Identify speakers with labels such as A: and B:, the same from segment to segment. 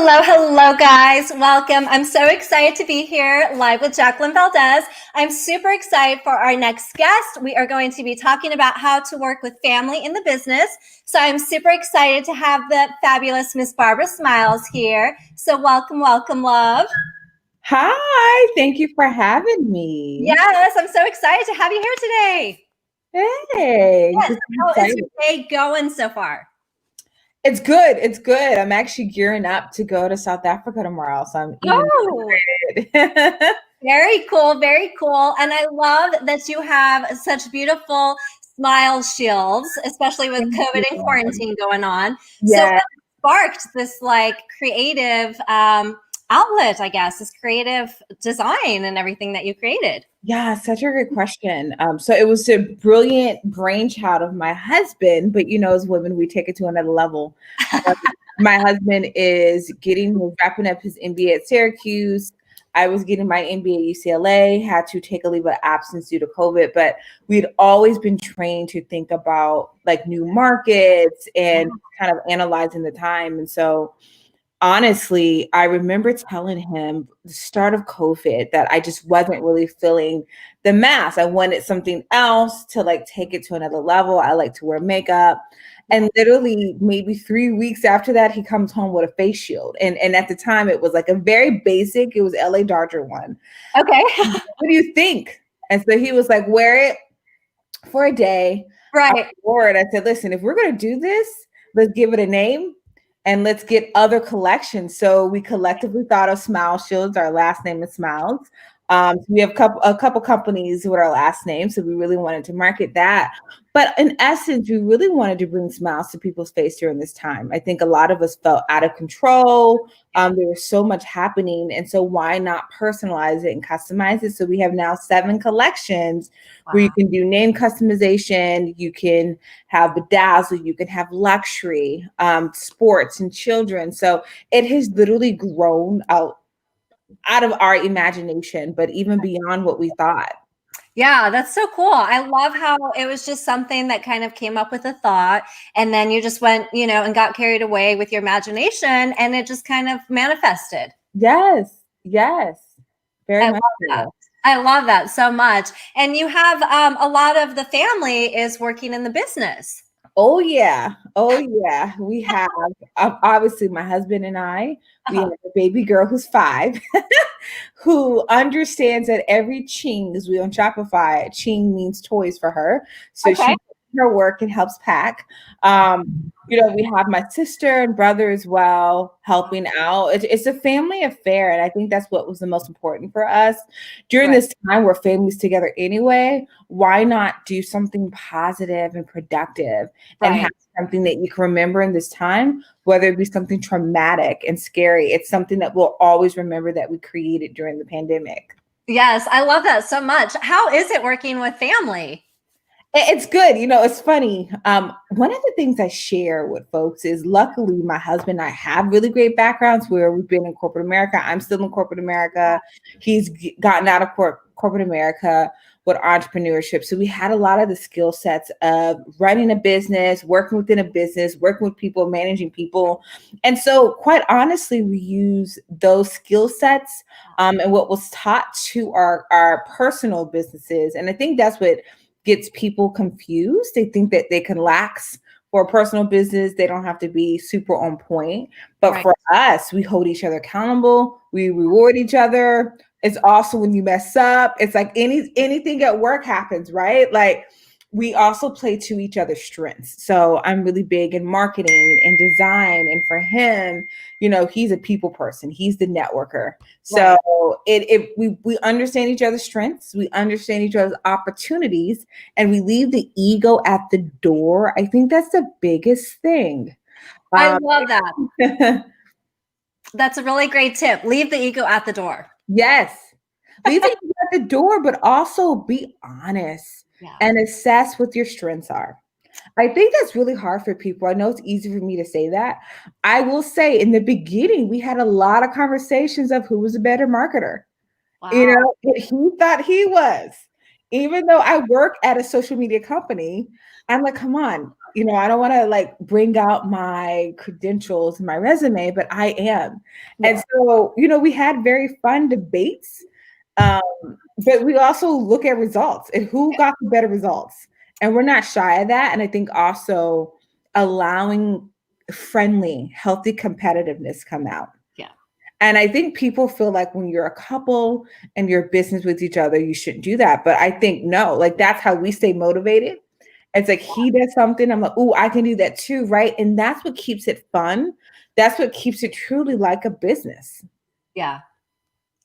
A: Hello, guys. Welcome. I'm so excited to be here live with Jacqueline Valdez. I'm super excited for our next guest. We are going to be talking about how to work with family in the business. So I'm super excited to have the fabulous Miss Furlow-Smiles here. So welcome, love.
B: Hi, thank you for having me.
A: Yes, I'm so excited to have you here today.
B: Hey,
A: Yes, how is your day going so far?
B: it's good. It's good. I'm actually gearing up to go to South Africa tomorrow, so I'm even excited.
A: Very cool, very cool. And I love that you have such beautiful smile shields, especially with
B: Thank
A: COVID and
B: you.
A: quarantine going on. So
B: Yeah,
A: what sparked this like creative outlet, I guess, this creative design and everything that you created?
B: yeah, such a great question. So it was a brilliant brainchild of my husband, but as women, we take it to another level. Um, my husband is wrapping up his MBA at Syracuse. I was getting my MBA at UCLA, had to take a leave of absence due to COVID, but we'd always been trained to think about like new markets and kind of analyzing the time. And so honestly, I remember telling him the start of COVID that I just wasn't really feeling the mask. I wanted something else to like take it to another level. I like to wear makeup. And literally maybe 3 weeks after that, he comes home with a face shield. And at the time it was like a very basic, it was LA Dodger one.
A: Okay.
B: What do you think? And so he was like, wear it for a day.
A: Right.
B: I said, listen, if we're gonna do this, let's give it a name and let's get other collections. So we collectively thought of Smile Shields. Our last name is Smiles. So we have a couple companies with our last name, so we really wanted to market that. But in essence, we really wanted to bring smiles to people's face during this time. I think a lot of us felt out of control. There was so much happening, and so why not personalize it and customize it? So we have now 7 collections where you can do name customization, you can have bedazzle, you can have luxury, sports and children. So it has literally grown out of our imagination, but even beyond what we thought.
A: Yeah, that's so cool. I love how it was just something that kind of came up with a thought, and then you just went, and got carried away with your imagination, and it just kind of manifested.
B: Yes, yes, very
A: I
B: much
A: love that.
B: so.
A: I love that so much. And you have a lot of the family is working in the business.
B: Oh yeah, oh yeah. We have obviously my husband and I. We have a baby girl who's 5, who understands that every ching, as we on Shopify, ching means toys for her. So
A: Okay.
B: she does her work and helps pack. We have my sister and brother as well helping out. It's a family affair, and I think that's what was the most important for us during
A: Right.
B: this time where families together anyway. Why not do something positive and productive and
A: Right.
B: have something that you can remember in this time, whether it be something traumatic and scary? It's something that we'll always remember that we created during the pandemic.
A: Yes, I love that so much. How is it working with family?
B: It's good. It's funny. One of the things I share with folks is luckily my husband and I have really great backgrounds where we've been in corporate America. I'm still in corporate America. He's gotten out of corporate America with entrepreneurship. So we had a lot of the skill sets of running a business, working within a business, working with people, managing people. And so quite honestly, we use those skill sets and what was taught to our personal businesses. And I think that's what gets people confused. They think that they can lax for a personal business. They don't have to be super on point. But for us, we hold each other accountable. We reward each other. It's also when you mess up, it's like anything at work happens, right? Like we also play to each other's strengths. So I'm really big in marketing and design. And for him, he's a people person. He's the networker. So we understand each other's strengths, we understand each other's opportunities, and we leave the ego at the door. I think that's the biggest thing.
A: I love that. That's a really great tip. Leave the ego at the door.
B: Yes. Leave the ego at the door, but also be honest and assess what your strengths are. I think that's really hard for people. I know it's easy for me to say that. I will say in the beginning, we had a lot of conversations of who was a better marketer.
A: Wow.
B: He thought he was. Even though I work at a social media company, I'm like, come on, I don't want to like bring out my credentials, my resume, but I am.
A: Yeah.
B: And so, we had very fun debates. Um, but we also look at results and who got the better results. And we're not shy of that. And I think also allowing friendly, healthy competitiveness come out.
A: Yeah.
B: And I think people feel like when you're a couple and you're business with each other, you shouldn't do that. But I think no, like that's how we stay motivated. It's like he does something, I'm like, oh, I can do that too, right? And that's what keeps it fun. That's what keeps it truly like a business.
A: Yeah.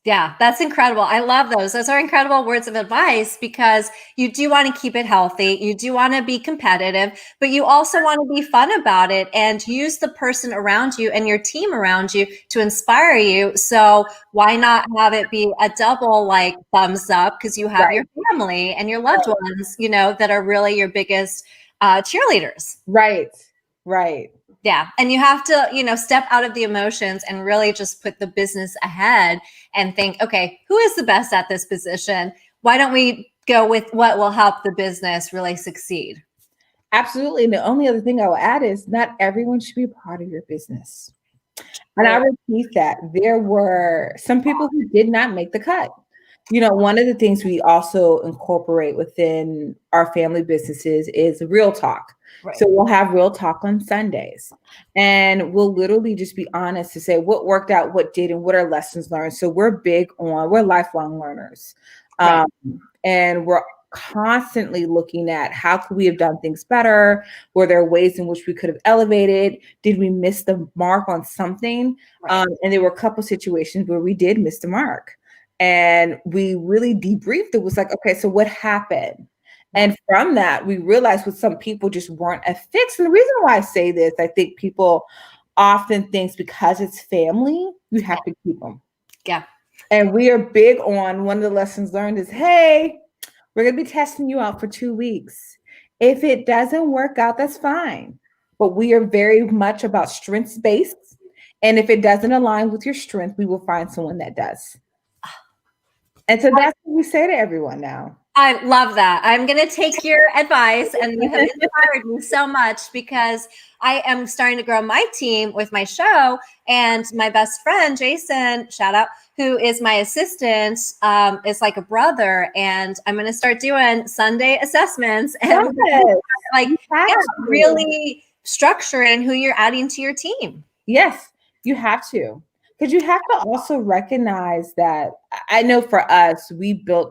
A: Yeah, that's incredible. I love those. Those are incredible words of advice because you do want to keep it healthy. You do want to be competitive, but you also want to be fun about it and use the person around you and your team around you to inspire you. So why not have it be a double like thumbs up because you have your family and your loved ones, that are really your biggest cheerleaders.
B: Right. Right.
A: Yeah. And you have to, step out of the emotions and really just put the business ahead and think, okay, who is the best at this position? Why don't we go with what will help the business really succeed?
B: Absolutely. And the only other thing I will add is not everyone should be a part of your business. And I repeat that there were some people who did not make the cut. One of the things we also incorporate within our family businesses is real talk. Right. So we'll have real talk on Sundays and we'll literally just be honest to say what worked out, what didn't, what are lessons learned. So we're lifelong learners. Right. And we're constantly looking at how could we have done things better? Were there ways in which we could have elevated? Did we miss the mark on something? Right. And there were a couple situations where we did miss the mark. And we really debriefed. It was like, okay, so what happened? And from that, we realized with some people just weren't a fix. And the reason why I say this, I think people often think because it's family, you have to keep them.
A: Yeah.
B: And we are big on one of the lessons learned is, hey, we're going to be testing you out for 2 weeks. If it doesn't work out, that's fine. But we are very much about strengths-based. And if it doesn't align with your strength, we will find someone that does. And so that's what we say to everyone now.
A: I love that. I'm going to take your advice, and you have inspired me so much because I am starting to grow my team with my show, and my best friend, Jason, shout out, who is my assistant, is like a brother, and I'm going to start doing Sunday assessments and really structuring who you're adding to your team.
B: Yes, you have to. Because you have to also recognize that I know for us,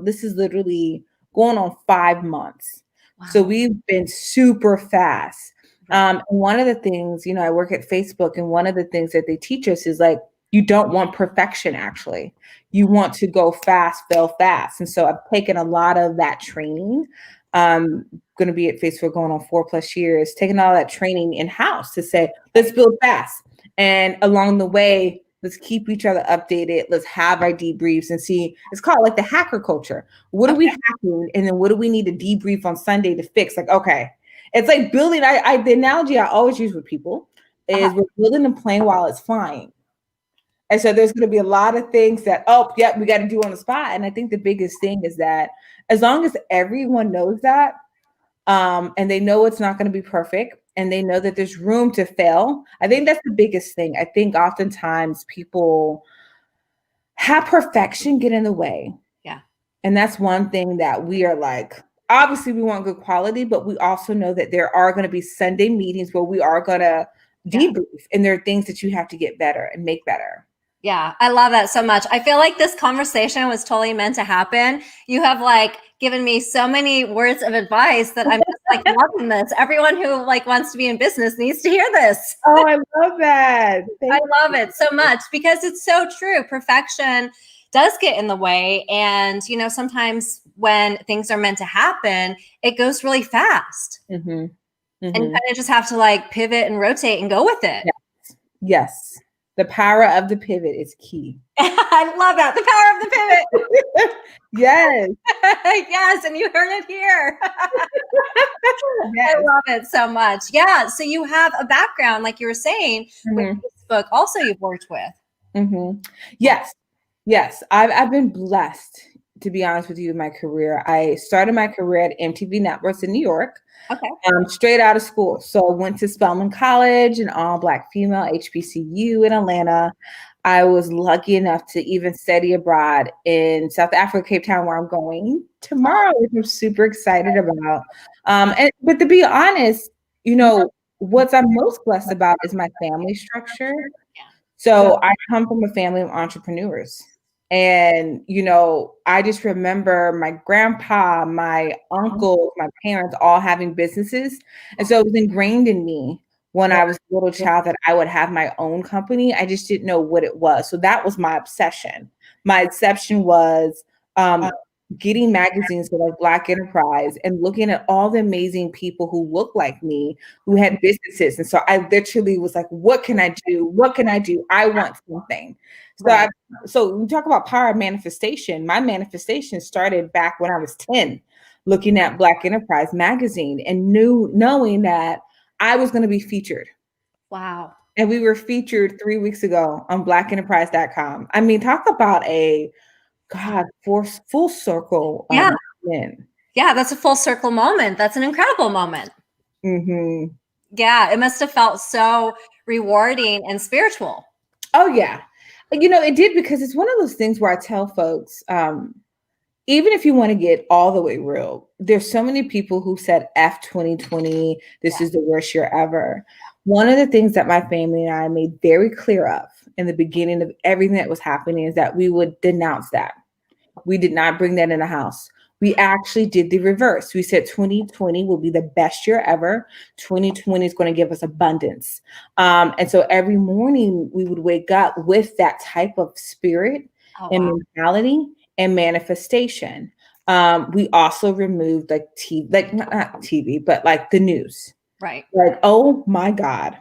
B: this is literally going on 5 months. Wow. So we've been super fast. And one of the things, I work at Facebook, and one of the things that they teach us is like, you don't want perfection, actually. You want to go fast, fail fast. And so I've taken a lot of that training. Going to be at Facebook going on 4+ years, taking all that training in-house to say, let's build fast. And along the way, let's keep each other updated. Let's have our debriefs and see. It's called like the hacker culture. What are we hacking? And then what do we need to debrief on Sunday to fix? Like, okay. It's like building. The analogy I always use with people is we're building a plane while it's flying. And so there's going to be a lot of things that, we got to do on the spot. And I think the biggest thing is that as long as everyone knows that, and they know it's not going to be perfect, and they know that there's room to fail. I think that's the biggest thing. I think oftentimes people have perfection get in the way.
A: Yeah.
B: And that's one thing that we are like, obviously we want good quality, but we also know that there are going to be Sunday meetings where we are going to debrief, and there are things that you have to get better and make better.
A: Yeah, I love that so much. I feel like this conversation was totally meant to happen. You have given me so many words of advice that I'm just loving this. Everyone who wants to be in business needs to hear this.
B: Oh, I love that.
A: I love it so much because it's so true. Perfection does get in the way. And, sometimes when things are meant to happen, it goes really fast.
B: Mm-hmm. Mm-hmm.
A: And you kind of just have to pivot and rotate and go with it.
B: Yes. The power of the pivot is key.
A: I love that. The power of the pivot.
B: Yes.
A: Yes. And you heard it here. Yes. I love it so much. Yeah. So you have a background, like you were saying, with Facebook also you've worked with.
B: Mm-hmm. Yes. I've been blessed to be honest with you, my career, I started my career at MTV Networks in New York,
A: Okay.
B: straight out of school. So I went to Spelman College, an all Black female HBCU in Atlanta. I was lucky enough to even study abroad in South Africa, Cape Town, where I'm going tomorrow, which I'm super excited about. But to be honest, what I'm most blessed about is my family structure. So I come from a family of entrepreneurs. And, I just remember my grandpa, my uncle, my parents all having businesses. And so it was ingrained in me when I was a little child that I would have my own company. I just didn't know what it was. So that was my obsession. My obsession was getting magazines like Black Enterprise and looking at all the amazing people who look like me, who had businesses. And so I literally was like, what can I do? What can I do? I want something. So so we talk about power of manifestation. My manifestation started back when I was 10, looking at Black Enterprise magazine and knowing that I was going to be featured.
A: Wow.
B: And we were featured 3 weeks ago on blackenterprise.com. I mean, talk about a full circle.
A: Yeah.
B: Win.
A: Yeah, that's a full circle moment. That's an incredible moment.
B: Mm-hmm.
A: Yeah, it must have felt so rewarding and spiritual.
B: Oh, yeah. It did, because it's one of those things where I tell folks, even if you want to get all the way real, there's so many people who said F 2020, this is the worst year ever. One of the things that my family and I made very clear of in the beginning of everything that was happening is that we would denounce that. We did not bring that in the house. We actually did the reverse. We said 2020 will be the best year ever. 2020 is going to give us abundance. And so every morning we would wake up with that type of spirit and mentality and manifestation. We also removed like TV, like not TV, but like the news.
A: Right.
B: Like, oh my God.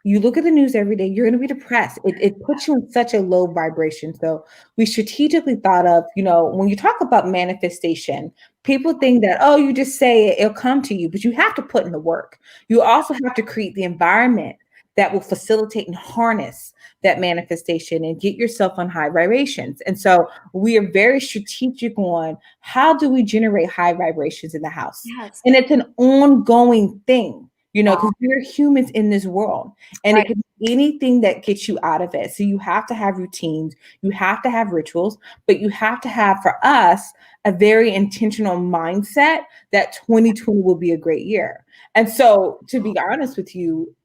B: You look at the news every day, you're going to be depressed. It puts you in such a low vibration. So we strategically thought of, when you talk about manifestation, people think that, oh, you just say it, it'll come to you, but you have to put in the work. You also have to create the environment that will facilitate and harness that manifestation and get yourself on high vibrations. And so we are very strategic on how do we generate high vibrations in the house? Yes. And it's an ongoing thing. Because we're humans in this world, and it can be anything that gets you out of it. So you have to have routines, you have to have rituals, but you have to have, for us, a very intentional mindset that 2020 will be a great year. And so, to be honest with you,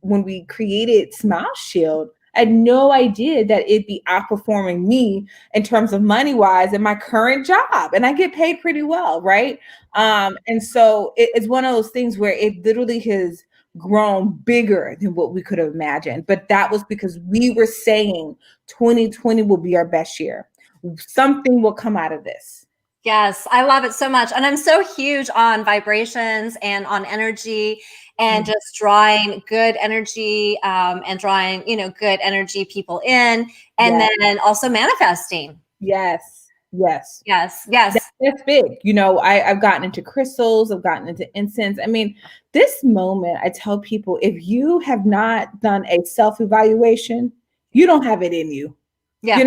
B: when we created Smile Shield, I had no idea that it'd be outperforming me in terms of money wise in my current job. And I get paid pretty well, right? And so it's one of those things where it literally has grown bigger than what we could have imagined. But that was because we were saying 2020 will be our best year. Something will come out of this.
A: Yes, I love it so much. And I'm so huge on vibrations and on energy and just drawing good energy and drawing, good energy people in, and then also manifesting.
B: Yes.
A: Yes.
B: That's big. I've gotten into crystals, I've gotten into incense. I mean, this moment, I tell people, if you have not done a self-evaluation, you don't have it in you. Yeah.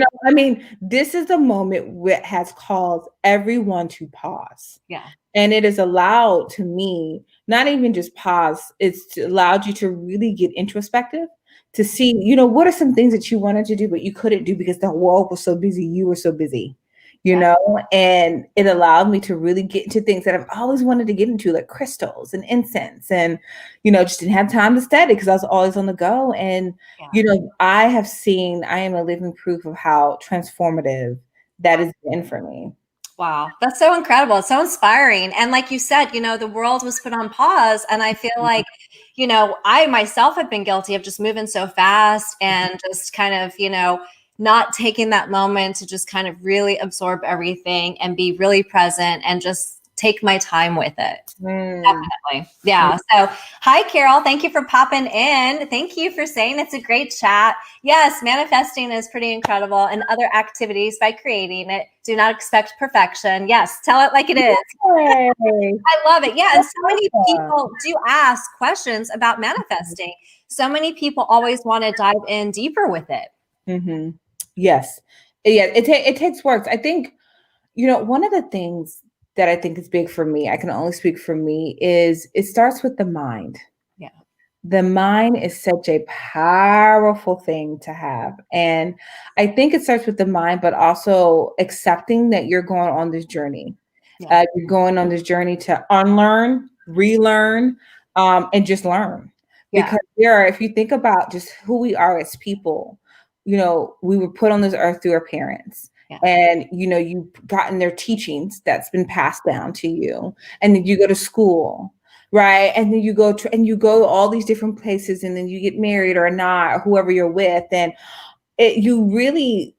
B: This is the moment that has caused everyone to pause. Yeah. And it has allowed to me, not even just pause, it's allowed you to really get introspective, to see, what are some things that you wanted to do, but you couldn't do because the world was so busy. You were so busy, and it allowed me to really get into things that I've always wanted to get into, like crystals and incense, and, just didn't have time to study because I was always on the go. And, I am a living proof of how transformative that has been for me.
A: Wow. That's so incredible. It's so inspiring. And like you said, the world was put on pause. And I feel like, I myself have been guilty of just moving so fast and just kind of, not taking that moment to just kind of really absorb everything and be really present and just take my time with it. Definitely. Yeah. So hi, Carol. Thank you for popping in. Thank you for saying it's a great chat. Yes, manifesting is pretty incredible, and other activities by creating it. Do not expect perfection. Yes, tell it like it is. I love it. Yeah. And so many people do ask questions about manifesting. So many people always want to dive in deeper with it.
B: Yes. Yeah. It takes work. I think One of the things that I think is big for me, I can only speak for me, is it starts with the mind.
A: Yeah.
B: The mind is such a powerful thing to have. And I think it starts with the mind, but also accepting that you're going on this journey.
A: Yeah.
B: You're going on this journey to unlearn, relearn, and just learn.
A: Yeah.
B: Because if you think about just who we are as people, we were put on this earth through our parents.
A: Yeah.
B: And you've gotten their teachings that's been passed down to you. And then you go to school, right? And then you go all these different places, and then you get married or not, or whoever you're with. And you really,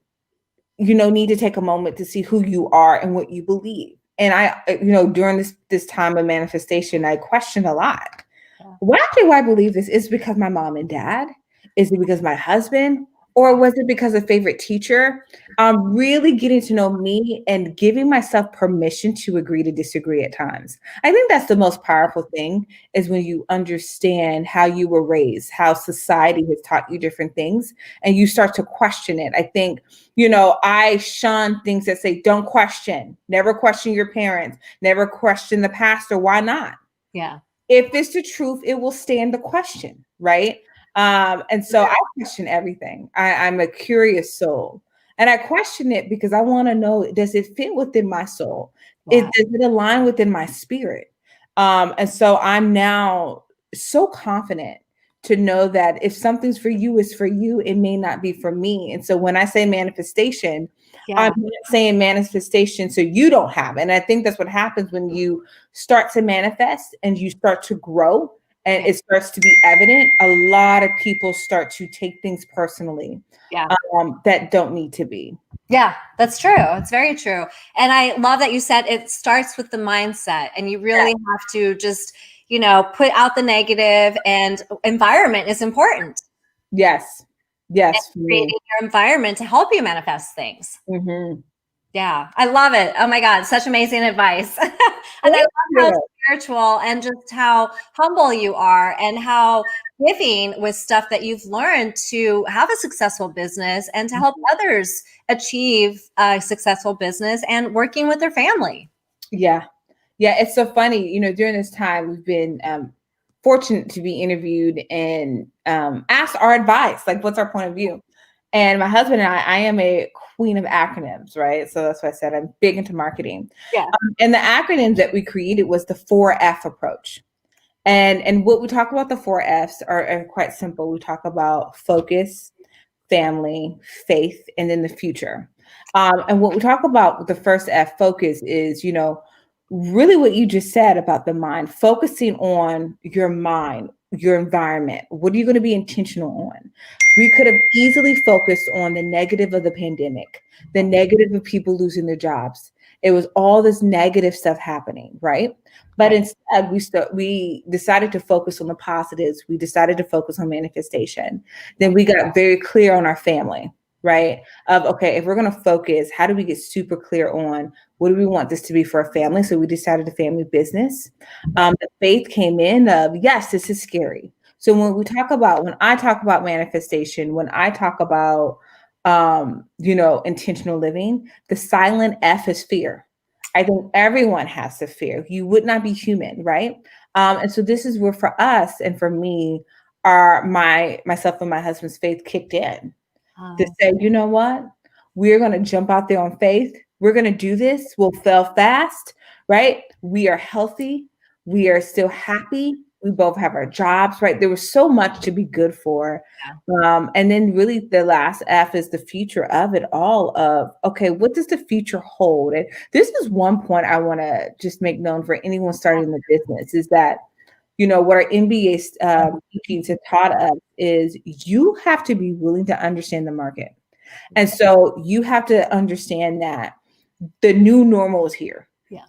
B: need to take a moment to see who you are and what you believe. And during this time of manifestation, I questioned a lot.
A: Yeah.
B: Why do I believe this? Is it because my mom and dad? Is it because my husband? Or was it because of favorite teacher? Really getting to know me and giving myself permission to agree to disagree at times. I think that's the most powerful thing, is when you understand how you were raised, how society has taught you different things, and you start to question it. I think, I shun things that say, don't question, never question your parents, never question the pastor. Why not?
A: Yeah.
B: If it's the truth, it will stand the question, right? And so I question everything. I'm a curious soul. And I question it because I want to know, does it fit within my soul?
A: Wow.
B: Does it align within my spirit? And so I'm now so confident to know that if something's for you, it's for you. It may not be for me. And so when I say manifestation, I'm not saying manifestation so you don't have it. And I think that's what happens when you start to manifest and you start to grow and it starts to be evident. A lot of people start to take things personally that don't need to be.
A: Yeah, that's true. It's very true. And I love that you said it starts with the mindset, and you really have to just, put out the negative, and environment is important.
B: Yes. Yes.
A: And creating your environment to help you manifest things.
B: Mm-hmm.
A: Yeah, I love it. Oh my God, such amazing advice. And I love how it's spiritual, and just how humble you are, and how giving with stuff that you've learned to have a successful business and to help others achieve a successful business and working with their family.
B: Yeah. Yeah. It's so funny. During this time, we've been fortunate to be interviewed and asked our advice, like, what's our point of view? And my husband and I am a queen of acronyms, right? So that's why I said I'm big into marketing.
A: Yeah.
B: And the acronyms that we created was the 4F approach. And what we talk about, the 4Fs are quite simple. We talk about focus, family, faith, and then the future. And what we talk about with the first F, focus, is, really what you just said about the mind, focusing on your mind, your environment. What are you going to be intentional on? We could have easily focused on the negative of the pandemic, the negative of people losing their jobs. It was all this negative stuff happening, right? But instead, we decided to focus on the positives. We decided to focus on manifestation. Then we got very clear on our family, right? Of, okay, if we're going to focus, how do we get super clear on what do we want this to be for our family? So we decided a family business. The faith came in of, yes, this is scary. So when I talk about manifestation, when I talk about, intentional living, the silent F is fear. I think everyone has to fear. You would not be human, right? And so this is where, for us and for me, myself and my husband's faith kicked in to say, you know what? We're going to jump out there on faith. We're going to do this. We'll fail fast, right? We are healthy. We are still happy. We both have our jobs, right? There was so much to be good for. And then really the last F is the future of it all, of, okay, what does the future hold? And this is one point I want to just make known for anyone starting the business, is that, what our MBA teachings have taught us is you have to be willing to understand the market. And so you have to understand that the new normal is here.
A: Yeah.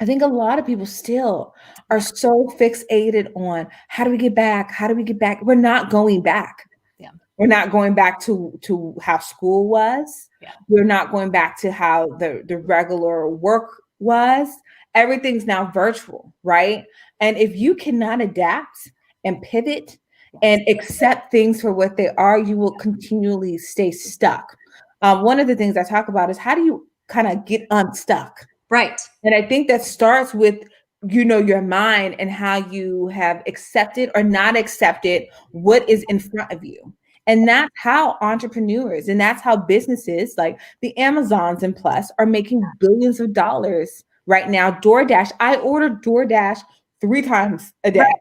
B: I think a lot of people still are so fixated on, how do we get back? How do we get back? We're not going back.
A: Yeah.
B: We're not going back to how school was.
A: Yeah.
B: We're not going back to how the regular work was. Everything's now virtual, right? And if you cannot adapt and pivot and accept things for what they are, you will continually stay stuck. One of the things I talk about is, how do you kind of get unstuck.
A: Right.
B: And I think that starts with, your mind and how you have accepted or not accepted what is in front of you. And that's how entrepreneurs and that's how businesses like the Amazons and Plus are making billions of dollars right now. DoorDash, I order DoorDash 3 times a day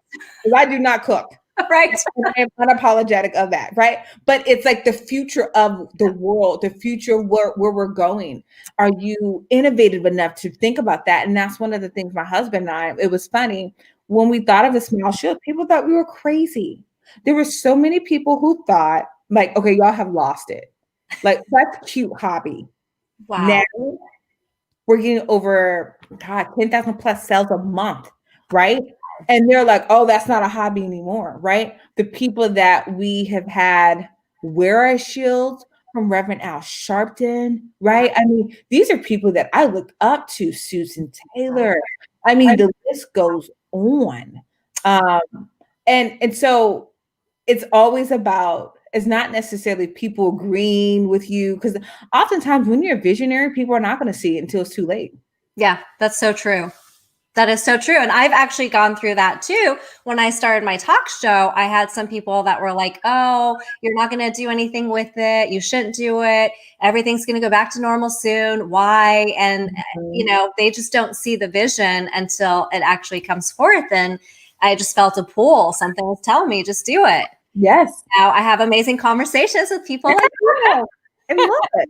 B: because I do not cook.
A: Right.
B: I am unapologetic of that, right? But it's like the future of the world, the future where we're going. Are you innovative enough to think about that? And that's one of the things my husband and I, it was funny, when we thought of the Smile Shield, people thought we were crazy. There were so many people who thought, like, okay, y'all have lost it. Like, that's a cute hobby.
A: Wow.
B: Now we're getting over 10,000 plus sales a month, right? And they're like, oh, that's not a hobby anymore, right? The people that we have had wear our shields, from Reverend Al Sharpton, right? I mean, these are people that I look up to, Susan Taylor. I mean, the list goes on. And so it's always about, it's not necessarily people agreeing with you, because oftentimes when you're a visionary, people are not going to see it until it's too late.
A: Yeah, that's so true. That is so true. And I've actually gone through that too. When I started my talk show, I had some people that were like, oh, you're not going to do anything with it. You shouldn't do it. Everything's going to go back to normal soon. Why? And, they just don't see the vision until it actually comes forth. And I just felt a pull. Something was telling me, just do it.
B: Yes.
A: Now I have amazing conversations with people like you.
B: I love it.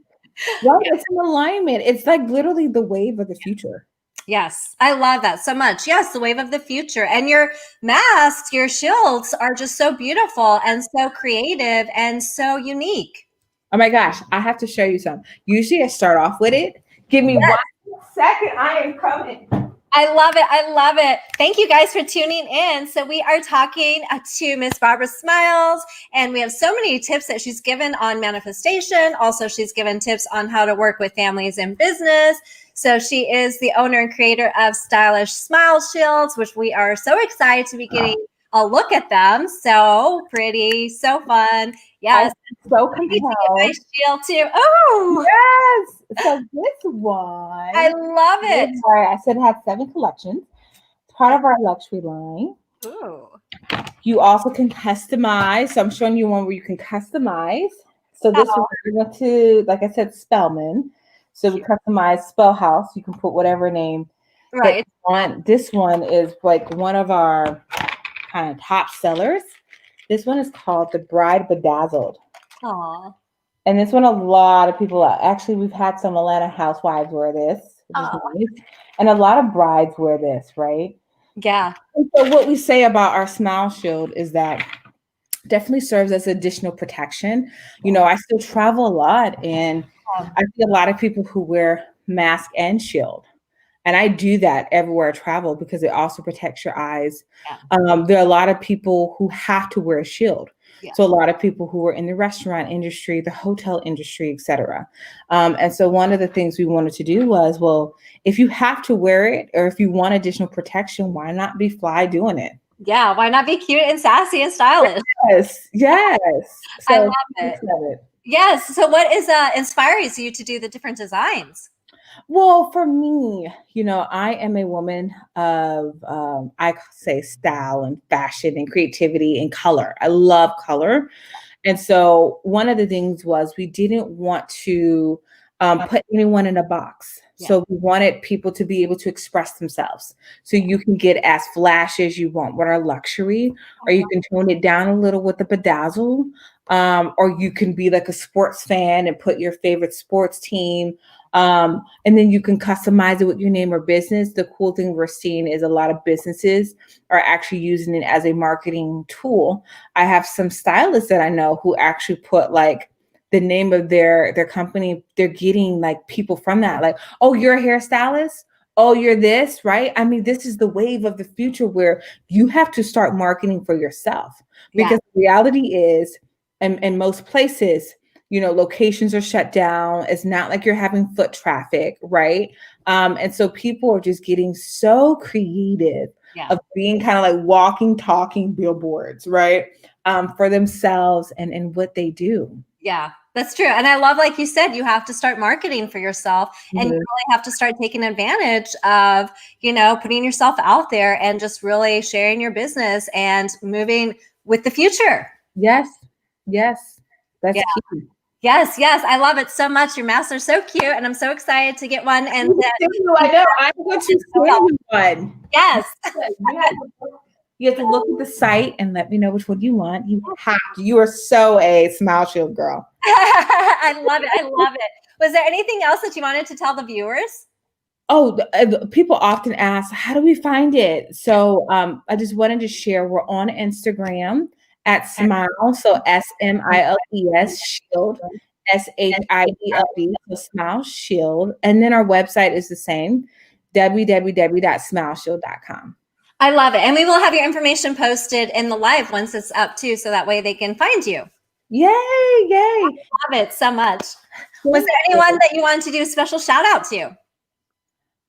B: Right? It's an alignment. It's like literally the wave of the future.
A: Yes, I love that so much. Yes, the wave of the future. And your masks, your shields are just so beautiful and so creative and so unique.
B: Oh my gosh, I have to show you some. Usually I start off with it. Give me 1 second. I am coming.
A: I love it. I love it. Thank you guys for tuning in. So we are talking to Miss Furlow-Smiles, and we have so many tips that she's given on manifestation. Also, she's given tips on how to work with families in business. So she is the owner and creator of Stylish Smile Shields, which we are so excited to be getting a look at them. So pretty, so fun. Yes.
B: So compelled.
A: My shield too. Oh,
B: yes. So this one.
A: I love it.
B: I said it had 7 collections. It's part of our luxury line.
A: Ooh.
B: You also can customize. So I'm showing you one where you can customize. So this one, we went to, like I said, Spellman. So we customize Spell House. You can put whatever name.
A: Right.
B: This one is like one of our kind of top sellers. This one is called the Bride Bedazzled.
A: Aww.
B: And this one, a lot of people, actually, we've had some Atlanta housewives wear this, which is nice. And a lot of brides wear this, right?
A: Yeah. And
B: so what we say about our Smile Shield is that definitely serves as additional protection. I still travel a lot, and I see a lot of people who wear mask and shield. And I do that everywhere I travel because it also protects your eyes. Yeah. There are a lot of people who have to wear a shield. Yeah. So a lot of people who are in the restaurant industry, the hotel industry, et cetera. And so one of the things we wanted to do was, well, if you have to wear it or if you want additional protection, why not be fly doing it?
A: Yeah, why not be cute and sassy and stylish?
B: Yes, yes. So
A: I love it. Yes. So what inspires you to do the different designs?
B: Well, for me, I am a woman of, I say style and fashion and creativity and color. I love color. And so one of the things was we didn't want to put anyone in a box. Yeah. So we wanted people to be able to express themselves. So you can get as flashy as you want with our luxury, or you can tone it down a little with the bedazzle, or you can be like a sports fan and put your favorite sports team. And then you can customize it with your name or business. The cool thing we're seeing is a lot of businesses are actually using it as a marketing tool. I have some stylists that I know who actually put like the name of their company. They're getting like people from that, like, oh, you're a hairstylist. Oh, you're this, right? I mean, this is the wave of the future where you have to start marketing for yourself, because the reality is, in most places, locations are shut down. It's not like you're having foot traffic, right? And so people are just getting so creative of being kind of like walking, talking billboards, right? For themselves and what they do.
A: Yeah, That's true. And I love, like you said, you have to start marketing for yourself, and you
B: Mhm.
A: really have to start taking advantage of, putting yourself out there and just really sharing your business and moving with the future.
B: Yes. Yes. That's
A: Yeah.
B: key.
A: Yes. Yes. I love it so much. Your masks are so cute, and I'm so excited to get one. And
B: Me too. I know. I'm going to send you one.
A: yes.
B: Yes. You have to look at the site and let me know which one you want. You are so a Smile Shield girl.
A: I love it. I love it. Was there anything else that you wanted to tell the viewers?
B: Oh, people often ask, how do we find it? So I just wanted to share, we're on Instagram at Smile, so SMILES Shield, SHIELD, so Smile Shield. And then our website is the same, www.smileshield.com.
A: I love it. And we will have your information posted in the live once it's up too, so that way they can find you.
B: Yay, yay.
A: I love it so much. Was there anyone that you wanted to do a special shout out to?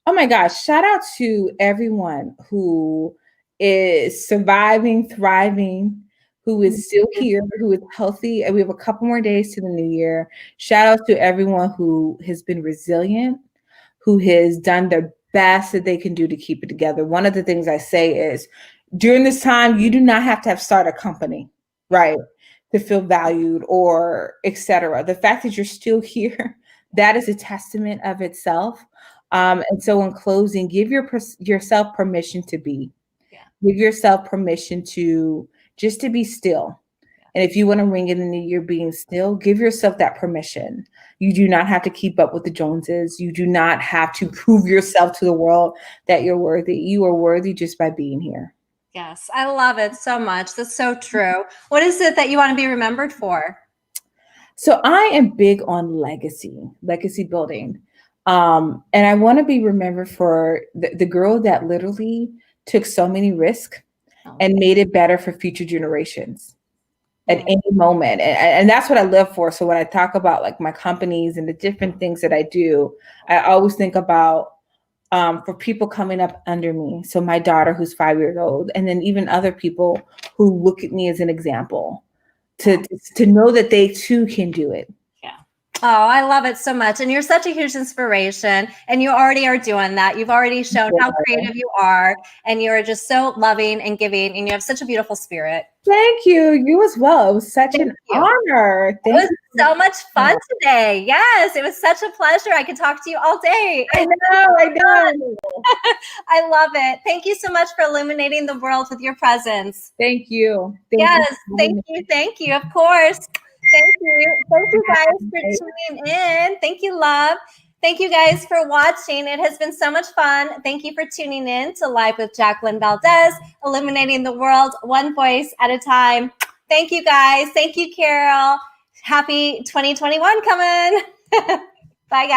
B: Oh my gosh, shout out to everyone who is surviving, thriving, who is still here, who is healthy. And we have a couple more days to the new year. Shout out to everyone who has been resilient, who has done their best that they can do to keep it together. One of the things I say is during this time, you do not have to start a company, right, to feel valued or etc. The fact that you're still here, that is a testament of itself. And so in closing, give yourself permission to be.
A: Yeah.
B: Give yourself permission to just to be still. And if you want to ring in the new year being still, give yourself that permission. You do not have to keep up with the Joneses. You do not have to prove yourself to the world that you're worthy. You are worthy just by being here.
A: Yes, I love it so much. That's so true. What is it that you want to be remembered for?
B: So I am big on legacy building. And I want to be remembered for the girl that literally took so many risks and made it better for future generations at any moment. And that's what I live for. So when I talk about like my companies and the different things that I do, I always think about for people coming up under me. So my daughter who's 5 years old, and then even other people who look at me as an example to know that they too can do it.
A: Oh, I love it so much. And you're such a huge inspiration. And you already are doing that. You've already shown how creative you are. And you're just so loving and giving. And you have such a beautiful spirit.
B: Thank you. You as well. It was such an honor.
A: It was so much fun today. Yes, it was such a pleasure. I could talk to you all day.
B: I know.
A: I love it. Thank you so much for illuminating the world with your presence.
B: Thank you.
A: Thank you. Of course. Thank you guys for tuning in. Thank you, love. Thank you guys for watching. It has been so much fun. Thank you for tuning in to Live with Jacqueline Valdez, illuminating the world one voice at a time. Thank you guys. Thank you, Carol. Happy 2021 coming. Bye, guys.